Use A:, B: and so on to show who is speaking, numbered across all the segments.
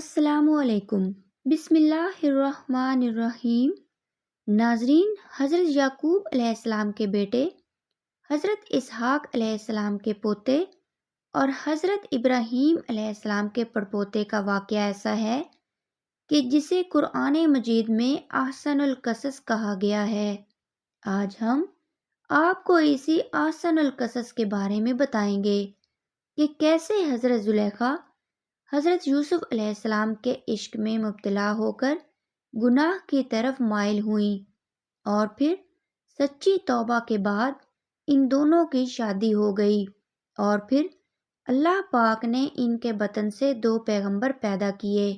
A: السلام علیکم۔ بسم اللہ الرحمن الرحیم۔ ناظرین، حضرت یعقوب علیہ السلام کے بیٹے، حضرت اسحاق علیہ السلام کے پوتے اور حضرت ابراہیم علیہ السلام کے پڑپوتے کا واقعہ ایسا ہے کہ جسے قرآن مجید میں احسن القصص کہا گیا ہے۔ آج ہم آپ کو اسی احسن القصص کے بارے میں بتائیں گے کہ کیسے حضرت زلیخا حضرت یوسف علیہ السلام کے عشق میں مبتلا ہو کر گناہ کی طرف مائل ہوئیں اور پھر سچی توبہ کے بعد ان دونوں کی شادی ہو گئی، اور پھر اللہ پاک نے ان کے بطن سے 2 پیغمبر پیدا کیے۔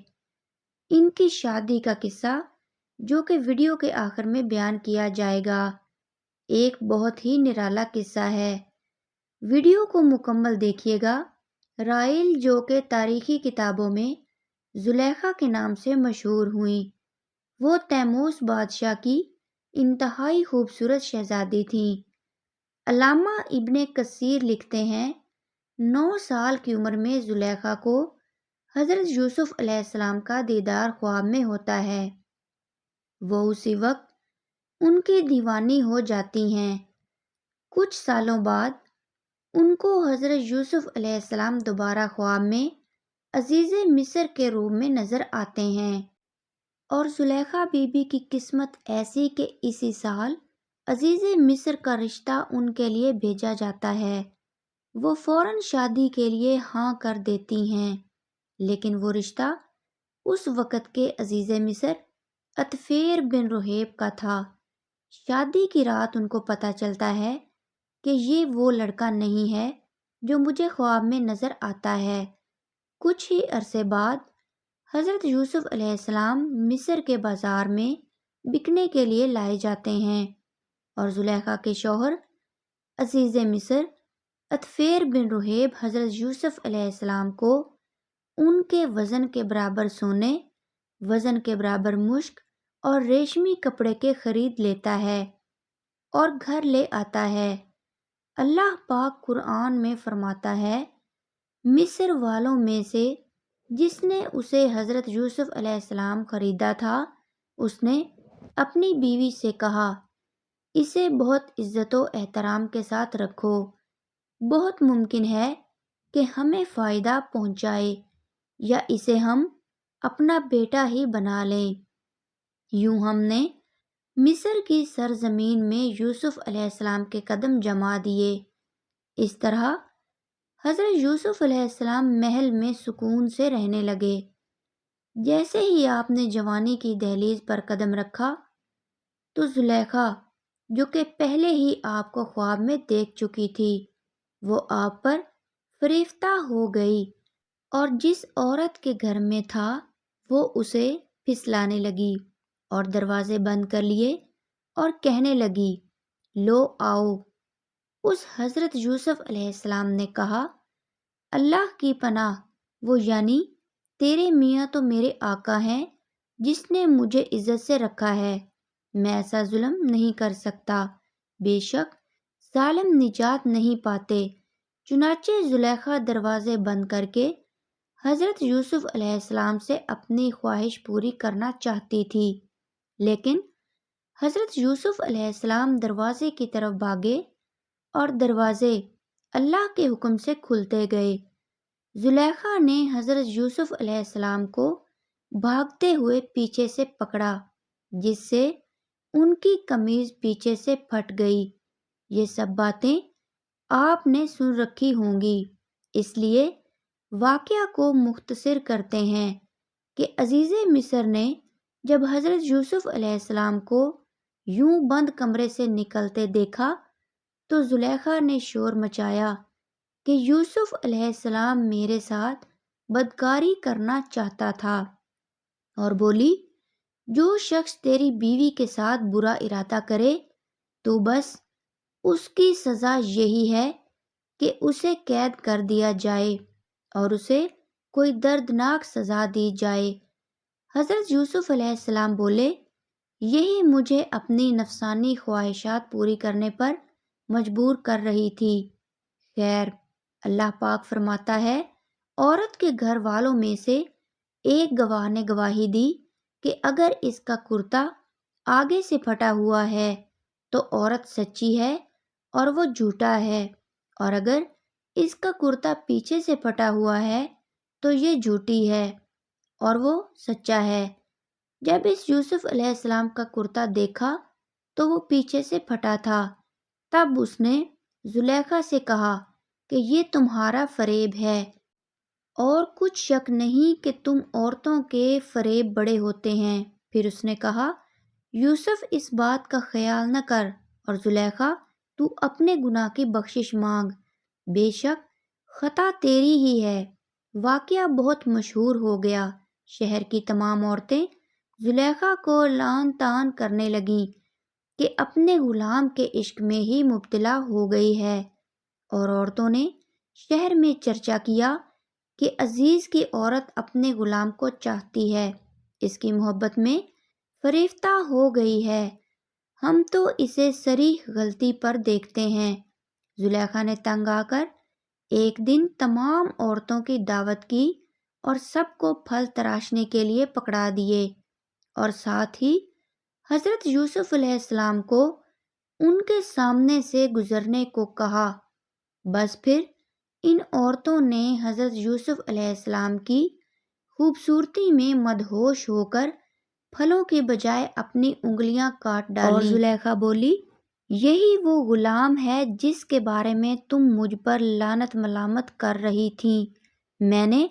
A: ان کی شادی کا قصہ جو کہ ویڈیو کے آخر میں بیان کیا جائے گا، ایک بہت ہی نرالا قصہ ہے۔ ویڈیو کو مکمل دیکھیے گا۔ رائل جو کہ تاریخی کتابوں میں زلیخا کے نام سے مشہور ہوئیں، وہ تیموس بادشاہ کی انتہائی خوبصورت شہزادی تھیں۔ علامہ ابن کثیر لکھتے ہیں 9 سال کی عمر میں زلیخا کو حضرت یوسف علیہ السلام کا دیدار خواب میں ہوتا ہے۔ وہ اسی وقت ان کی دیوانی ہو جاتی ہیں۔ کچھ سالوں بعد ان کو حضرت یوسف علیہ السلام دوبارہ خواب میں عزیز مصر کے روپ میں نظر آتے ہیں، اور زلیخا بی بی کی قسمت ایسی کہ اسی سال عزیز مصر کا رشتہ ان کے لیے بھیجا جاتا ہے۔ وہ فوراً شادی کے لیے ہاں کر دیتی ہیں، لیکن وہ رشتہ اس وقت کے عزیز مصر عطفیر بن رہیب کا تھا۔ شادی کی رات ان کو پتہ چلتا ہے کہ یہ وہ لڑکا نہیں ہے جو مجھے خواب میں نظر آتا ہے۔ کچھ ہی عرصے بعد حضرت یوسف علیہ السلام مصر کے بازار میں بکنے کے لیے لائے جاتے ہیں، اور زلیخا کے شوہر عزیز مصر عطفیر بن رہیب حضرت یوسف علیہ السلام کو ان کے وزن کے برابر سونے، وزن کے برابر مشک اور ریشمی کپڑے کے خرید لیتا ہے اور گھر لے آتا ہے۔ اللہ پاک قرآن میں فرماتا ہے، مصر والوں میں سے جس نے اسے حضرت یوسف علیہ السلام خریدا تھا، اس نے اپنی بیوی سے کہا، اسے بہت عزت و احترام کے ساتھ رکھو، بہت ممکن ہے کہ ہمیں فائدہ پہنچائے یا اسے ہم اپنا بیٹا ہی بنا لیں۔ یوں ہم نے مصر کی سرزمین میں یوسف علیہ السلام کے قدم جما دیے۔ اس طرح حضرت یوسف علیہ السلام محل میں سکون سے رہنے لگے۔ جیسے ہی آپ نے جوانی کی دہلیز پر قدم رکھا تو زلیخا جو کہ پہلے ہی آپ کو خواب میں دیکھ چکی تھی، وہ آپ پر فریفتہ ہو گئی، اور جس عورت کے گھر میں تھا وہ اسے پھسلانے لگی اور دروازے بند کر لیے اور کہنے لگی، لو آؤ۔ اس حضرت یوسف علیہ السلام نے کہا، اللہ کی پناہ، وہ یعنی تیرے میاں تو میرے آقا ہیں جس نے مجھے عزت سے رکھا ہے، میں ایسا ظلم نہیں کر سکتا، بے شک ظالم نجات نہیں پاتے۔ چنانچہ زلیخا دروازے بند کر کے حضرت یوسف علیہ السلام سے اپنی خواہش پوری کرنا چاہتی تھی، لیکن حضرت یوسف علیہ السلام دروازے کی طرف بھاگے اور دروازے اللہ کے حکم سے کھلتے گئے۔ زلیخا نے حضرت یوسف علیہ السلام کو بھاگتے ہوئے پیچھے سے پکڑا، جس سے ان کی قمیض پیچھے سے پھٹ گئی۔ یہ سب باتیں آپ نے سن رکھی ہوں گی، اس لیے واقعہ کو مختصر کرتے ہیں کہ عزیز مصر نے جب حضرت یوسف علیہ السلام کو یوں بند کمرے سے نکلتے دیکھا تو زلیخا نے شور مچایا کہ یوسف علیہ السلام میرے ساتھ بدکاری کرنا چاہتا تھا، اور بولی، جو شخص تیری بیوی کے ساتھ برا ارادہ کرے تو بس اس کی سزا یہی ہے کہ اسے قید کر دیا جائے اور اسے کوئی دردناک سزا دی جائے۔ حضرت یوسف علیہ السلام بولے، یہی مجھے اپنی نفسانی خواہشات پوری کرنے پر مجبور کر رہی تھی۔ خیر، اللہ پاک فرماتا ہے، عورت کے گھر والوں میں سے ایک گواہ نے گواہی دی کہ اگر اس کا کرتا آگے سے پھٹا ہوا ہے تو عورت سچی ہے اور وہ جھوٹا ہے، اور اگر اس کا کرتا پیچھے سے پھٹا ہوا ہے تو یہ جھوٹی ہے اور وہ سچا ہے۔ جب اس یوسف علیہ السلام کا کرتا دیکھا تو وہ پیچھے سے پھٹا تھا، تب اس نے زلیخا سے کہا کہ یہ تمہارا فریب ہے، اور کچھ شک نہیں کہ تم عورتوں کے فریب بڑے ہوتے ہیں۔ پھر اس نے کہا، یوسف اس بات کا خیال نہ کر، اور زلیخا تو اپنے گناہ کی بخشش مانگ، بے شک خطا تیری ہی ہے۔ واقعہ بہت مشہور ہو گیا، شہر کی تمام عورتیں زلیخا کو لعن طعن کرنے لگیں کہ اپنے غلام کے عشق میں ہی مبتلا ہو گئی ہے، اور عورتوں نے شہر میں چرچا کیا کہ عزیز کی عورت اپنے غلام کو چاہتی ہے، اس کی محبت میں فریفتہ ہو گئی ہے، ہم تو اسے صریح غلطی پر دیکھتے ہیں۔ زلیخا نے تنگ آ کر ایک دن تمام عورتوں کی دعوت کی اور سب کو پھل تراشنے کے لیے پکڑا دیے، اور ساتھ ہی حضرت یوسف علیہ السلام کو ان کے سامنے سے گزرنے کو کہا۔ بس پھر ان عورتوں نے حضرت یوسف علیہ السلام کی خوبصورتی میں مدہوش ہو کر پھلوں کی بجائے اپنی انگلیاں کاٹ ڈالیں، اور زلیخا بولی، یہی وہ غلام ہے جس کے بارے میں تم مجھ پر لعنت ملامت کر رہی تھی۔ میں نے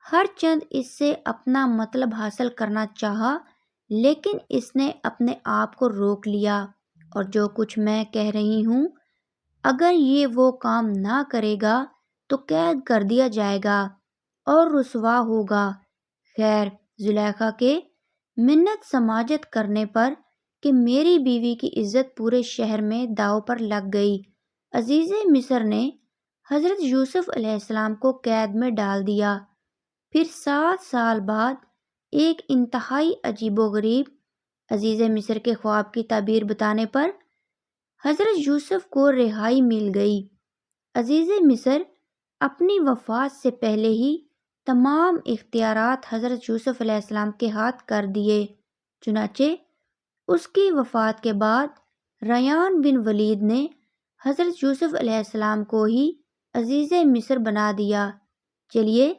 A: ہر چند اس سے اپنا مطلب حاصل کرنا چاہا، لیکن اس نے اپنے آپ کو روک لیا، اور جو کچھ میں کہہ رہی ہوں، اگر یہ وہ کام نہ کرے گا تو قید کر دیا جائے گا اور رسوا ہوگا۔ خیر، زلیخا کے منت سماجت کرنے پر کہ میری بیوی کی عزت پورے شہر میں داؤ پر لگ گئی، عزیز مصر نے حضرت یوسف علیہ السلام کو قید میں ڈال دیا۔ پھر 7 سال بعد ایک انتہائی عجیب و غریب عزیز مصر کے خواب کی تعبیر بتانے پر حضرت یوسف کو رہائی مل گئی۔ عزیز مصر اپنی وفات سے پہلے ہی تمام اختیارات حضرت یوسف علیہ السلام کے ہاتھ کر دیے، چنانچہ اس کی وفات کے بعد ریان بن ولید نے حضرت یوسف علیہ السلام کو ہی عزیز مصر بنا دیا۔ چلیے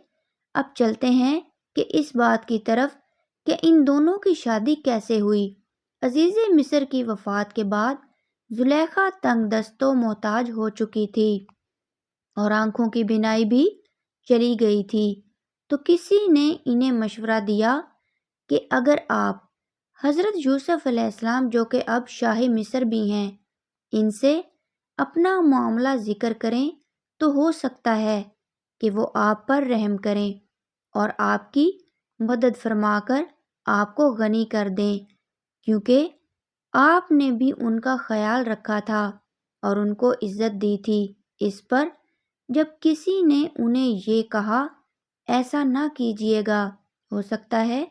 A: اب چلتے ہیں کہ اس بات کی طرف کہ ان دونوں کی شادی کیسے ہوئی۔ عزیز مصر کی وفات کے بعد زلیخا تنگ دست و محتاج ہو چکی تھی اور آنکھوں کی بینائی بھی چلی گئی تھی، تو کسی نے انہیں مشورہ دیا کہ اگر آپ حضرت یوسف علیہ السلام، جو کہ اب شاہ مصر بھی ہیں، ان سے اپنا معاملہ ذکر کریں تو ہو سکتا ہے کہ وہ آپ پر رحم کریں اور آپ کی مدد فرما کر آپ کو غنی کر دیں، کیونکہ آپ نے بھی ان کا خیال رکھا تھا اور ان کو عزت دی تھی۔ اس پر جب کسی نے انہیں یہ کہا، ایسا نہ کیجیے گا، ہو سکتا ہے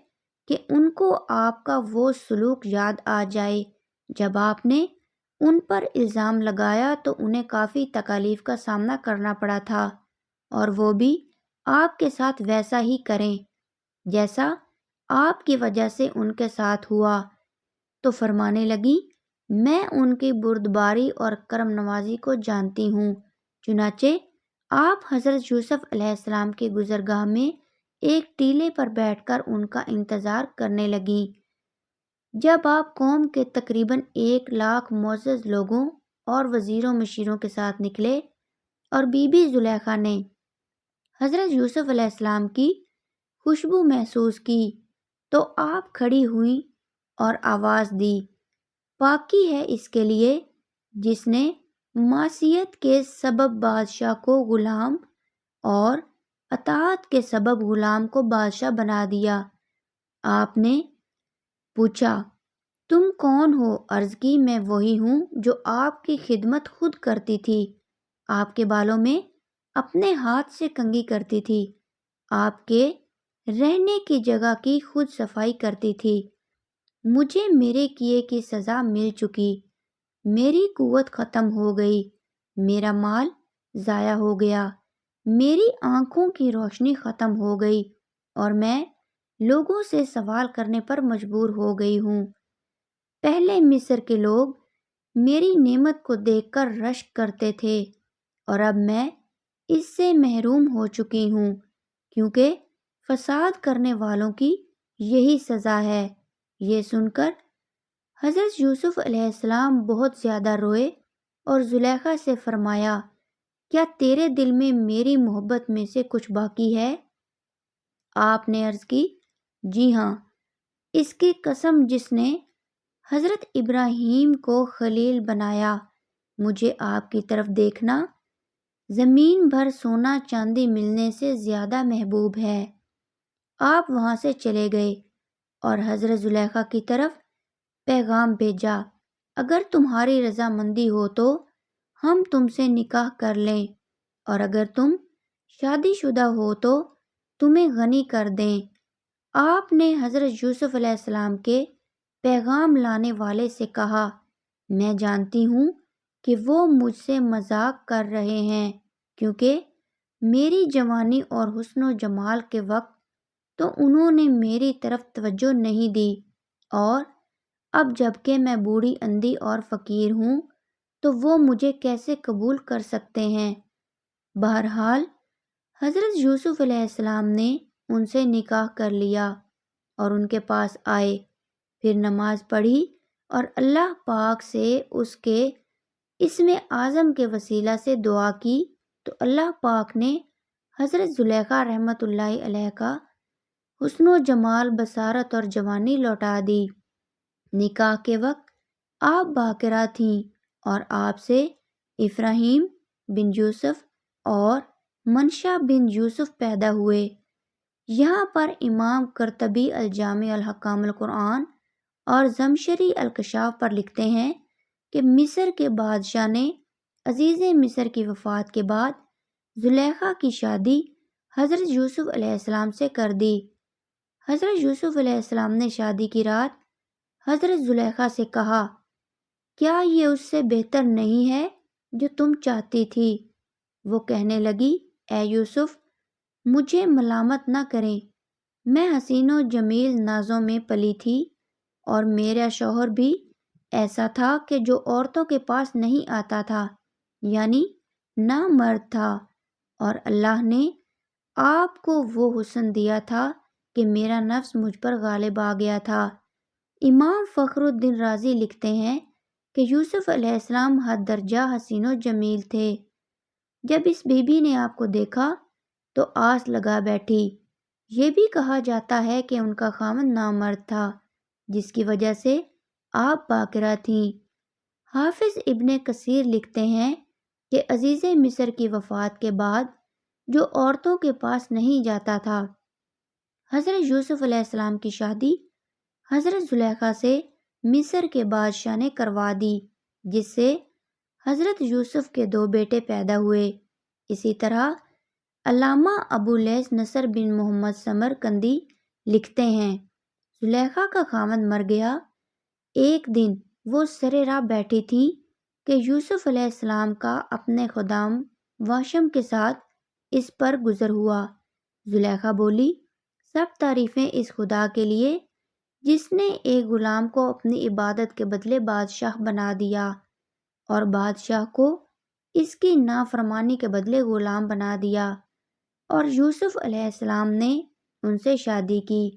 A: کہ ان کو آپ کا وہ سلوک یاد آ جائے جب آپ نے ان پر الزام لگایا تو انہیں کافی تکالیف کا سامنا کرنا پڑا تھا، اور وہ بھی آپ کے ساتھ ویسا ہی کریں جیسا آپ کی وجہ سے ان کے ساتھ ہوا۔ تو فرمانے لگی، میں ان کی بردباری اور کرم نوازی کو جانتی ہوں۔ چنانچہ آپ حضرت یوسف علیہ السلام کی گزرگاہ میں ایک ٹیلے پر بیٹھ کر ان کا انتظار کرنے لگیں۔ جب آپ قوم کے تقریباً 1,00,000 معزز لوگوں اور وزیروں مشیروں کے ساتھ نکلے اور بی بی زلیخا نے حضرت یوسف علیہ السلام کی خوشبو محسوس کی تو آپ کھڑی ہوئیں اور آواز دی، پاکی ہے اس کے لیے جس نے معصیت کے سبب بادشاہ کو غلام اور اطاعت کے سبب غلام کو بادشاہ بنا دیا۔ آپ نے پوچھا، تم کون ہو؟ عرض کی، میں وہی ہوں جو آپ کی خدمت خود کرتی تھی، آپ کے بالوں میں اپنے ہاتھ سے کنگھی کرتی تھی، آپ کے رہنے کی جگہ کی خود صفائی کرتی تھی۔ مجھے میرے کیے کی سزا مل چکی، میری قوت ختم ہو گئی، میرا مال ضائع ہو گیا، میری آنکھوں کی روشنی ختم ہو گئی، اور میں لوگوں سے سوال کرنے پر مجبور ہو گئی ہوں۔ پہلے مصر کے لوگ میری نعمت کو دیکھ کر رشک کرتے تھے، اور اب میں اس سے محروم ہو چکی ہوں، کیونکہ فساد کرنے والوں کی یہی سزا ہے۔ یہ سن کر حضرت یوسف علیہ السلام بہت زیادہ روئے اور زلیخا سے فرمایا، کیا تیرے دل میں میری محبت میں سے کچھ باقی ہے؟ آپ نے عرض کی، جی ہاں، اس کی قسم جس نے حضرت ابراہیم کو خلیل بنایا، مجھے آپ کی طرف دیکھنا زمین بھر سونا چاندی ملنے سے زیادہ محبوب ہے۔ آپ وہاں سے چلے گئے اور حضرت زلیخا کی طرف پیغام بھیجا، اگر تمہاری رضامندی ہو تو ہم تم سے نکاح کر لیں، اور اگر تم شادی شدہ ہو تو تمہیں غنی کر دیں۔ آپ نے حضرت یوسف علیہ السلام کے پیغام لانے والے سے کہا، میں جانتی ہوں کہ وہ مجھ سے مذاق کر رہے ہیں، کیونکہ میری جوانی اور حسن و جمال کے وقت تو انہوں نے میری طرف توجہ نہیں دی، اور اب جب کہ میں بوڑھی اندھی اور فقیر ہوں تو وہ مجھے کیسے قبول کر سکتے ہیں؟ بہرحال حضرت یوسف علیہ السلام نے ان سے نکاح کر لیا اور ان کے پاس آئے، پھر نماز پڑھی اور اللہ پاک سے اس کے اسم اعظم کے وسیلہ سے دعا کی، تو اللہ پاک نے حضرت زلیخا رحمۃ اللہ علیہ کا حسن و جمال، بصارت اور جوانی لوٹا دی۔ نکاح کے وقت آپ باقرہ تھیں اور آپ سے افراہیم بن یوسف اور منشا بن یوسف پیدا ہوئے۔ یہاں پر امام قرطبی الجامع الحکام القرآن اور زمشری الکشاف پر لکھتے ہیں کہ مصر کے بادشاہ نے عزیز مصر کی وفات کے بعد زلیخا کی شادی حضرت یوسف علیہ السلام سے کر دی۔ حضرت یوسف علیہ السلام نے شادی کی رات حضرت زلیخا سے کہا، کیا یہ اس سے بہتر نہیں ہے جو تم چاہتی تھی؟ وہ کہنے لگی، اے یوسف، مجھے ملامت نہ کریں، میں حسین و جمیل نازوں میں پلی تھی، اور میرا شوہر بھی ایسا تھا کہ جو عورتوں کے پاس نہیں آتا تھا، یعنی نامرد تھا، اور اللہ نے آپ کو وہ حسن دیا تھا کہ میرا نفس مجھ پر غالب آ گیا تھا۔ امام فخر الدین رازی لکھتے ہیں کہ یوسف علیہ السلام حد درجہ حسین و جمیل تھے۔ جب اس بی بی نے آپ کو دیکھا تو آس لگا بیٹھی۔ یہ بھی کہا جاتا ہے کہ ان کا خاوند نامرد تھا، جس کی وجہ سے آپ باقرہ تھیں۔ حافظ ابن کثیر لکھتے ہیں کہ عزیز مصر کی وفات کے بعد جو عورتوں کے پاس نہیں جاتا تھا، حضرت یوسف علیہ السلام کی شادی حضرت زلیخا سے مصر کے بادشاہ نے کروا دی، جس سے حضرت یوسف کے 2 بیٹے پیدا ہوئے۔ اسی طرح علامہ ابو لیث نصر بن محمد سمرقندی لکھتے ہیں، زلیخا کا خاوند مر گیا۔ ایک دن وہ سرے راہ بیٹھی تھی کہ یوسف علیہ السلام کا اپنے خدام واشم کے ساتھ اس پر گزر ہوا۔ زلیخا بولی، سب تعریفیں اس خدا کے لیے جس نے ایک غلام کو اپنی عبادت کے بدلے بادشاہ بنا دیا، اور بادشاہ کو اس کی نافرمانی کے بدلے غلام بنا دیا، اور یوسف علیہ السلام نے ان سے شادی کی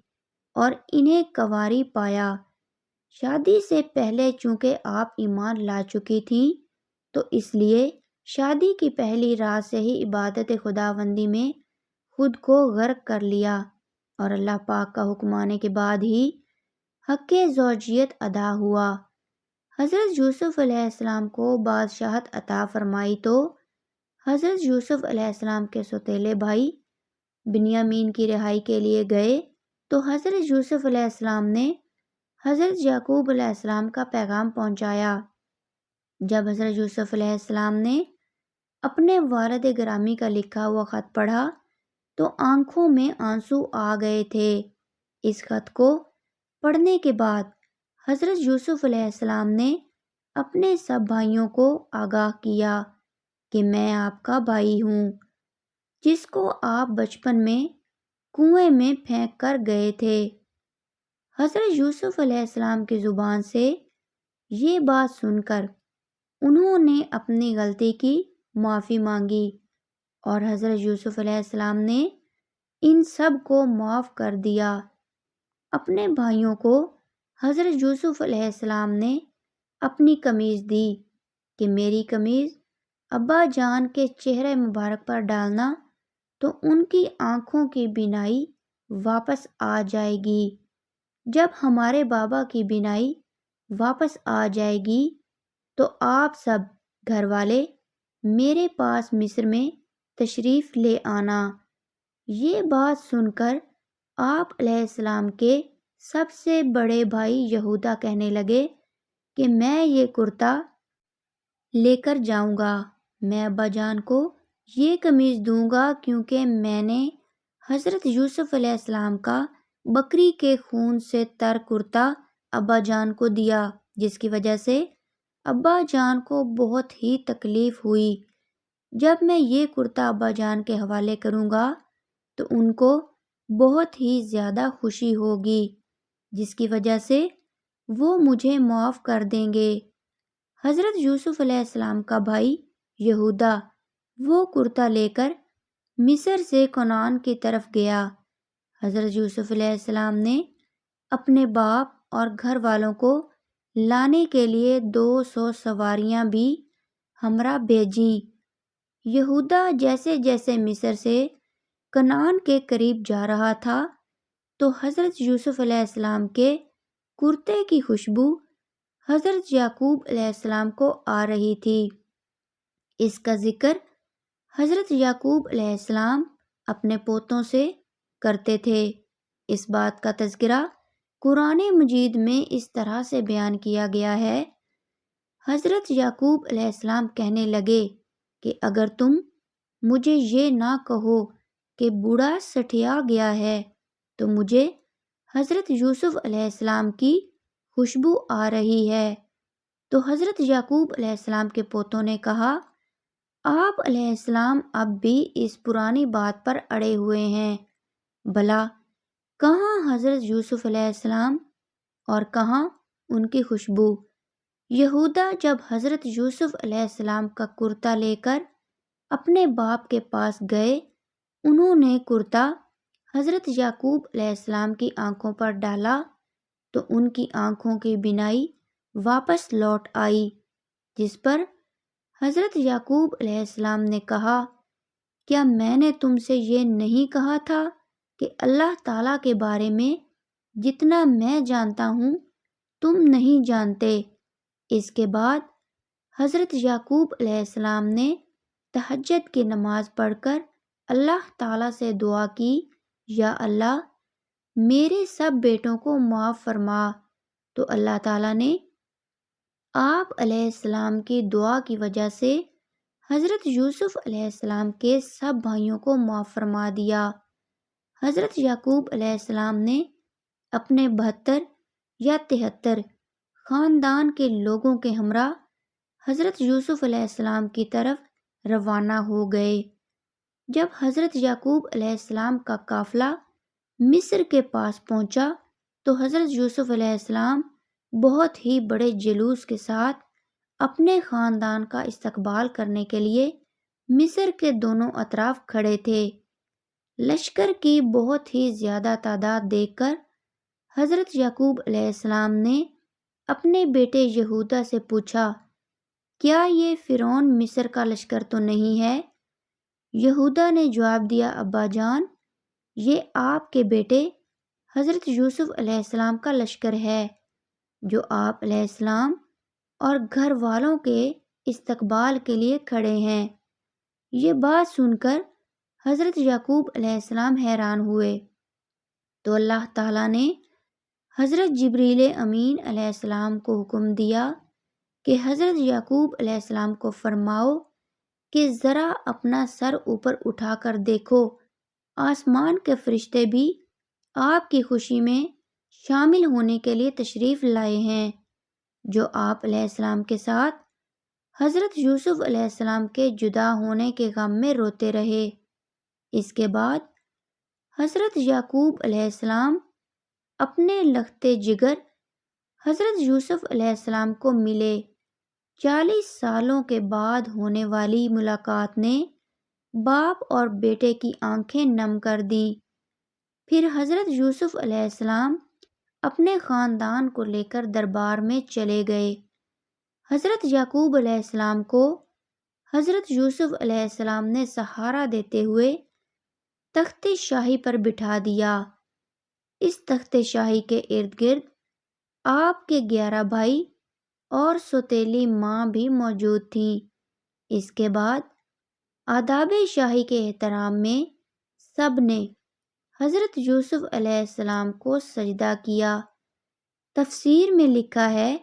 A: اور انہیں کنواری پایا۔ شادی سے پہلے چونکہ آپ ایمان لا چکی تھیں، تو اس لیے شادی کی پہلی رات سے ہی عبادت خداوندی میں خود کو غرق کر لیا، اور اللہ پاک کا حکم آنے کے بعد ہی حق زوجیت ادا ہوا۔ حضرت یوسف علیہ السلام کو بادشاہت عطا فرمائی تو حضرت یوسف علیہ السلام کے سوتیلے بھائی بنیامین کی رہائی کے لیے گئے، تو حضرت یوسف علیہ السلام نے حضرت یعقوب علیہ السلام کا پیغام پہنچایا۔ جب حضرت یوسف علیہ السلام نے اپنے والد گرامی کا لکھا ہوا خط پڑھا تو آنکھوں میں آنسو آ گئے تھے۔ اس خط کو پڑھنے کے بعد حضرت یوسف علیہ السلام نے اپنے سب بھائیوں کو آگاہ کیا کہ میں آپ کا بھائی ہوں، جس کو آپ بچپن میں کنویں میں پھینک کر گئے تھے۔ حضرت یوسف علیہ السلام کی زبان سے یہ بات سن کر انہوں نے اپنی غلطی کی معافی مانگی، اور حضرت یوسف علیہ السلام نے ان سب کو معاف کر دیا۔ اپنے بھائیوں کو حضرت یوسف علیہ السلام نے اپنی قمیض دی کہ میری قمیض ابا جان کے چہرے مبارک پر ڈالنا تو ان کی آنکھوں کی بینائی واپس آ جائے گی۔ جب ہمارے بابا کی بینائی واپس آ جائے گی تو آپ سب گھر والے میرے پاس مصر میں تشریف لے آنا۔ یہ بات سن کر آپ علیہ السلام کے سب سے بڑے بھائی یہودا کہنے لگے کہ میں یہ کرتا لے کر جاؤں گا، میں ابا جان کو یہ قمیض دوں گا، کیونکہ میں نے حضرت یوسف علیہ السلام کا بکری کے خون سے تر کرتا ابا جان کو دیا، جس کی وجہ سے ابا جان کو بہت ہی تکلیف ہوئی۔ جب میں یہ کرتا ابا جان کے حوالے کروں گا تو ان کو بہت ہی زیادہ خوشی ہوگی، جس کی وجہ سے وہ مجھے معاف کر دیں گے۔ حضرت یوسف علیہ السلام کا بھائی یہودا وہ کرتا لے کر مصر سے کنعان کی طرف گیا۔ حضرت یوسف علیہ السلام نے اپنے باپ اور گھر والوں کو لانے کے لیے 200 سواریاں بھی ہمراہ بھیجیں۔ یہودا جیسے جیسے مصر سے کنعان کے قریب جا رہا تھا تو حضرت یوسف علیہ السلام کے کرتے کی خوشبو حضرت یعقوب علیہ السلام کو آ رہی تھی۔ اس کا ذکر حضرت یعقوب علیہ السلام اپنے پوتوں سے کرتے تھے۔ اس بات کا تذکرہ قرآن مجید میں اس طرح سے بیان کیا گیا ہے: حضرت یعقوب علیہ السلام کہنے لگے کہ اگر تم مجھے یہ نہ کہو کہ بوڑھا سٹھیا گیا ہے تو مجھے حضرت یوسف علیہ السلام کی خوشبو آ رہی ہے۔ تو حضرت یعقوب علیہ السلام کے پوتوں نے کہا، آپ علیہ السلام اب بھی اس پرانی بات پر اڑے ہوئے ہیں، بھلا کہاں حضرت یوسف علیہ السلام اور کہاں ان کی خوشبو؟ یہودا جب حضرت یوسف علیہ السلام کا کرتا لے کر اپنے باپ کے پاس گئے، انہوں نے کرتا حضرت یعقوب علیہ السلام کی آنکھوں پر ڈالا تو ان کی آنکھوں کی بینائی واپس لوٹ آئی، جس پر حضرت یعقوب علیہ السلام نے کہا، کیا میں نے تم سے یہ نہیں کہا تھا کہ اللہ تعالیٰ کے بارے میں جتنا میں جانتا ہوں تم نہیں جانتے؟ اس کے بعد حضرت یعقوب علیہ السلام نے تہجد کی نماز پڑھ کر اللہ تعالیٰ سے دعا کی، یا اللہ میرے سب بیٹوں کو معاف فرما۔ تو اللہ تعالیٰ نے آپ علیہ السلام کی دعا کی وجہ سے حضرت یوسف علیہ السلام کے سب بھائیوں کو معاف فرما دیا۔ حضرت یعقوب علیہ السلام نے اپنے 72 یا 73 خاندان کے لوگوں کے ہمراہ حضرت یوسف علیہ السلام کی طرف روانہ ہو گئے۔ جب حضرت یعقوب علیہ السلام کا قافلہ مصر کے پاس پہنچا تو حضرت یوسف علیہ السلام بہت ہی بڑے جلوس کے ساتھ اپنے خاندان کا استقبال کرنے کے لیے مصر کے دونوں اطراف کھڑے تھے۔ لشکر کی بہت ہی زیادہ تعداد دیکھ کر حضرت یعقوب علیہ السلام نے اپنے بیٹے یہودا سے پوچھا، کیا یہ فرعون مصر کا لشکر تو نہیں ہے؟ یہودا نے جواب دیا، ابا جان، یہ آپ کے بیٹے حضرت یوسف علیہ السلام کا لشکر ہے، جو آپ علیہ السلام اور گھر والوں کے استقبال کے لیے کھڑے ہیں۔ یہ بات سن کر حضرت یعقوب علیہ السلام حیران ہوئے۔ تو اللہ تعالیٰ نے حضرت جبریل امین علیہ السلام کو حکم دیا کہ حضرت یعقوب علیہ السلام کو فرماؤ کہ ذرا اپنا سر اوپر اٹھا کر دیکھو، آسمان کے فرشتے بھی آپ کی خوشی میں شامل ہونے کے لیے تشریف لائے ہیں، جو آپ علیہ السلام کے ساتھ حضرت یوسف علیہ السلام کے جدا ہونے کے غم میں روتے رہے۔ اس کے بعد حضرت یعقوب علیہ السلام اپنے لخت جگر حضرت یوسف علیہ السلام کو ملے۔ 40 سالوں کے بعد ہونے والی ملاقات نے باپ اور بیٹے کی آنکھیں نم کر دیں۔ پھر حضرت یوسف علیہ السلام اپنے خاندان کو لے کر دربار میں چلے گئے۔ حضرت یعقوب علیہ السلام کو حضرت یوسف علیہ السلام نے سہارا دیتے ہوئے تخت شاہی پر بٹھا دیا۔ اس تخت شاہی کے ارد گرد آپ کے 11 بھائی اور سوتیلی ماں بھی موجود تھیں۔ اس کے بعد آداب شاہی کے احترام میں سب نے حضرت یوسف علیہ السلام کو سجدہ کیا۔ تفسیر میں لکھا ہے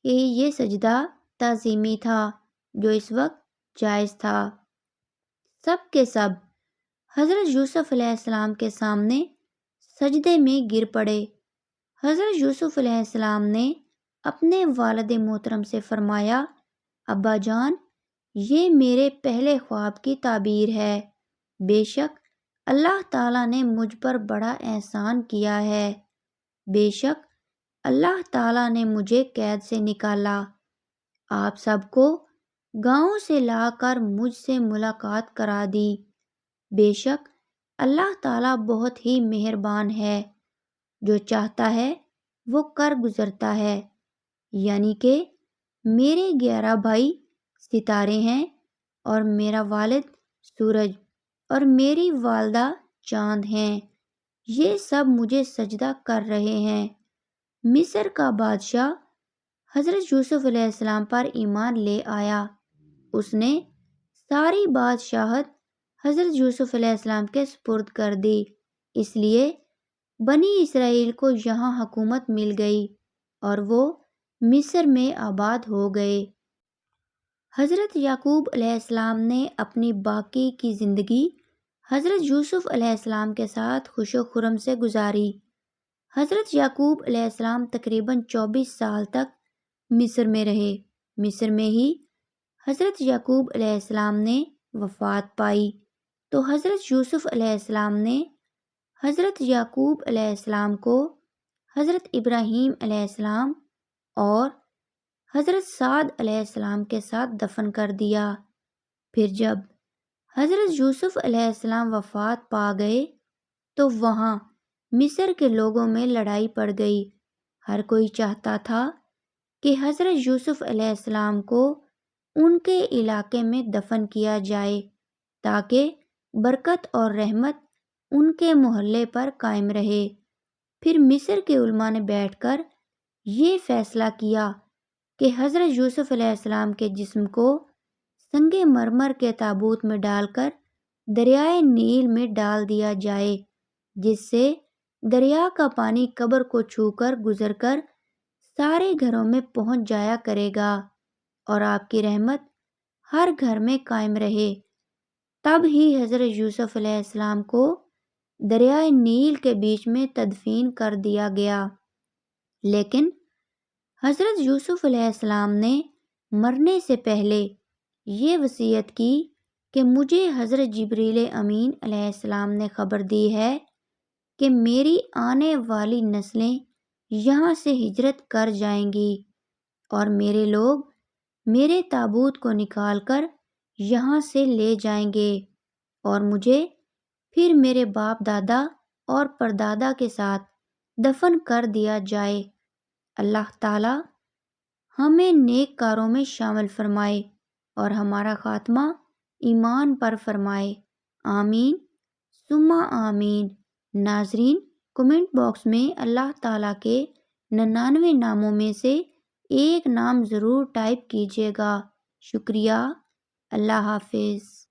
A: کہ یہ سجدہ تعظیمی تھا جو اس وقت جائز تھا۔ سب کے سب حضرت یوسف علیہ السلام کے سامنے سجدے میں گر پڑے۔ حضرت یوسف علیہ السلام نے اپنے والد محترم سے فرمایا، ابا جان، یہ میرے پہلے خواب کی تعبیر ہے۔ بے شک اللہ تعالیٰ نے مجھ پر بڑا احسان کیا ہے۔ بے شک اللہ تعالیٰ نے مجھے قید سے نکالا، آپ سب کو گاؤں سے لا کر مجھ سے ملاقات کرا دی۔ بے شک اللہ تعالیٰ بہت ہی مہربان ہے، جو چاہتا ہے وہ کر گزرتا ہے۔ یعنی کہ میرے 11 بھائی ستارے ہیں اور میرا والد سورج اور میری والدہ چاند ہیں۔ یہ سب مجھے سجدہ کر رہے ہیں۔ مصر کا بادشاہ حضرت یوسف علیہ السلام پر ایمان لے آیا۔ اس نے ساری بادشاہت حضرت یوسف علیہ السلام کے سپرد کر دی، اس لیے بنی اسرائیل کو یہاں حکومت مل گئی اور وہ مصر میں آباد ہو گئے۔ حضرت یعقوب علیہ السلام نے اپنی باقی کی زندگی حضرت یوسف علیہ السلام کے ساتھ خوش و خرم سے گزاری۔ حضرت یعقوب علیہ السلام تقریباً 24 سال تک مصر میں رہے۔ مصر میں ہی حضرت یعقوب علیہ السلام نے وفات پائی تو حضرت یوسف علیہ السلام نے حضرت یعقوب علیہ السلام کو حضرت ابراہیم علیہ السلام اور حضرت سعد علیہ السلام کے ساتھ دفن کر دیا۔ پھر جب حضرت یوسف علیہ السلام وفات پا گئے تو وہاں مصر کے لوگوں میں لڑائی پڑ گئی۔ ہر کوئی چاہتا تھا کہ حضرت یوسف علیہ السلام کو ان کے علاقے میں دفن کیا جائے تاکہ برکت اور رحمت ان کے محلے پر قائم رہے۔ پھر مصر کے علماء نے بیٹھ کر یہ فیصلہ کیا کہ حضرت یوسف علیہ السلام کے جسم کو سنگ مرمر کے تابوت میں ڈال کر دریائے نیل میں ڈال دیا جائے، جس سے دریا کا پانی قبر کو چھو کر گزر کر سارے گھروں میں پہنچ جایا کرے گا اور آپ کی رحمت ہر گھر میں قائم رہے۔ تب ہی حضرت یوسف علیہ السلام کو دریائے نیل کے بیچ میں تدفین کر دیا گیا۔ لیکن حضرت یوسف علیہ السلام نے مرنے سے پہلے یہ وصیت کی کہ مجھے حضرت جبریل امین علیہ السلام نے خبر دی ہے کہ میری آنے والی نسلیں یہاں سے ہجرت کر جائیں گی اور میرے لوگ میرے تابوت کو نکال کر یہاں سے لے جائیں گے اور مجھے پھر میرے باپ دادا اور پردادا کے ساتھ دفن کر دیا جائے۔ اللہ تعالی ہمیں نیک کاروں میں شامل فرمائے اور ہمارا خاتمہ ایمان پر فرمائے، آمین ثم آمین۔ ناظرین، کمنٹ باکس میں اللہ تعالیٰ کے 99 ناموں میں سے ایک نام ضرور ٹائپ کیجیے گا۔ شکریہ۔ اللہ حافظ۔